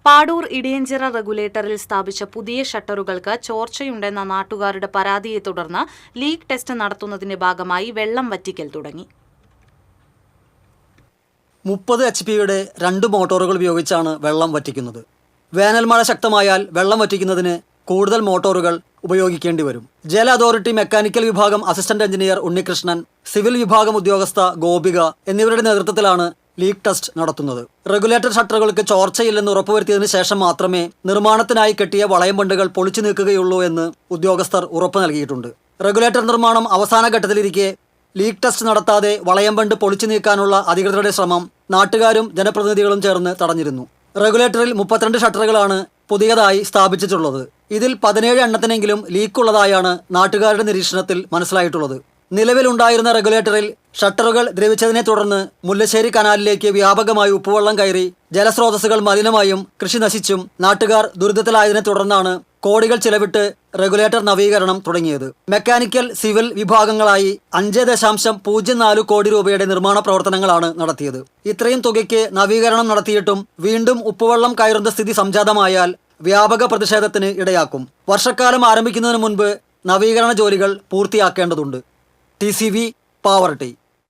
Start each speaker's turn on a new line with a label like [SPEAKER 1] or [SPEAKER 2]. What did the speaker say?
[SPEAKER 1] പാടൂർ ഇടിയഞ്ചിറ റെഗുലേറ്ററിൽ സ്ഥാപിച്ച പുതിയ ഷട്ടറുകൾക്ക് ചോർച്ചയുണ്ടെന്ന നാട്ടുകാരുടെ പരാതിയെ തുടർന്ന് ലീക്ക് ടെസ്റ്റ് നടത്തുന്നതിന്റെ ഭാഗമായി വെള്ളം വറ്റിക്കൽ തുടങ്ങി.
[SPEAKER 2] 30 HP-യുടെ 2 മോട്ടോറുകൾ ഉപയോഗിച്ചാണ് വെള്ളം വറ്റിക്കുന്നത്. വേനൽ മഴ ശക്തമായാൽ വെള്ളം വറ്റിക്കുന്നതിന് കൂടുതൽ മോട്ടോറുകൾ ഉപയോഗിക്കേണ്ടി വരും. ജല അതോറിറ്റി മെക്കാനിക്കൽ വിഭാഗം അസിസ്റ്റന്റ് എഞ്ചിനീയർ ഉണ്ണികൃഷ്ണൻ, സിവിൽ വിഭാഗം ഉദ്യോഗസ്ഥ ഗോപിക എന്നിവരുടെ നേതൃത്വത്തിലാണ് ലീക്ക് ടെസ്റ്റ് നടത്തുന്നത്. റെഗുലേറ്റർ ഷട്ടറുകൾക്ക് ചോർച്ചയില്ലെന്ന് ഉറപ്പുവരുത്തിയതിനു ശേഷം മാത്രമേ നിർമ്മാണത്തിനായി കെട്ടിയ വളയം ബണ്ടുകൾ പൊളിച്ചു നീക്കുകയുള്ളൂ എന്ന് ഉദ്യോഗസ്ഥർ ഉറപ്പ് നൽകിയിട്ടുണ്ട്. റെഗുലേറ്റർ നിർമ്മാണം അവസാന ഘട്ടത്തിലിരിക്കെ ലീക്ക് ടെസ്റ്റ് നടത്താതെ വളയം ബണ്ട് പൊളിച്ചു നീക്കാനുള്ള അധികൃതരുടെ ശ്രമം നാട്ടുകാരും ജനപ്രതിനിധികളും ചേർന്ന് തടഞ്ഞിരുന്നു. റെഗുലേറ്ററിൽ 32 ഷട്ടറുകളാണ് പുതിയതായി സ്ഥാപിച്ചിട്ടുള്ളത്. ഇതിൽ 17 എണ്ണത്തിനെങ്കിലും ലീക്കുള്ളതായാണ് നാട്ടുകാരുടെ നിരീക്ഷണത്തിൽ മനസ്സിലായിട്ടുള്ളത്. നിലവിലുണ്ടായിരുന്ന റെഗുലേറ്ററിൽ ഷട്ടറുകൾ ദ്രവിച്ചതിനെ തുടർന്ന് മുല്ലശ്ശേരി കനാലിലേക്ക് വ്യാപകമായി ഉപ്പുവെള്ളം കയറി ജലസ്രോതസ്സുകൾ മലിനമായും കൃഷി നശിച്ചും നാട്ടുകാർ ദുരിതത്തിലായതിനെ തുടർന്നാണ് കോടികൾ ചിലവിട്ട് റെഗുലേറ്റർ നവീകരണം തുടങ്ങിയത്. മെക്കാനിക്കൽ, സിവിൽ വിഭാഗങ്ങളായി 5.04 കോടി രൂപയുടെ നിർമ്മാണ പ്രവർത്തനങ്ങളാണ് നടത്തിയത്. ഇത്രയും തുകയ്ക്ക് നവീകരണം നടത്തിയിട്ടും വീണ്ടും ഉപ്പുവെള്ളം കയറുന്ന സ്ഥിതി സംജാതമായാൽ വ്യാപക പ്രതിഷേധത്തിന് ഇടയാക്കും. വർഷക്കാലം ആരംഭിക്കുന്നതിന് മുൻപ് നവീകരണ ജോലികൾ പൂർത്തിയാക്കേണ്ടതുണ്ട്. TCV പാവർട്ടി.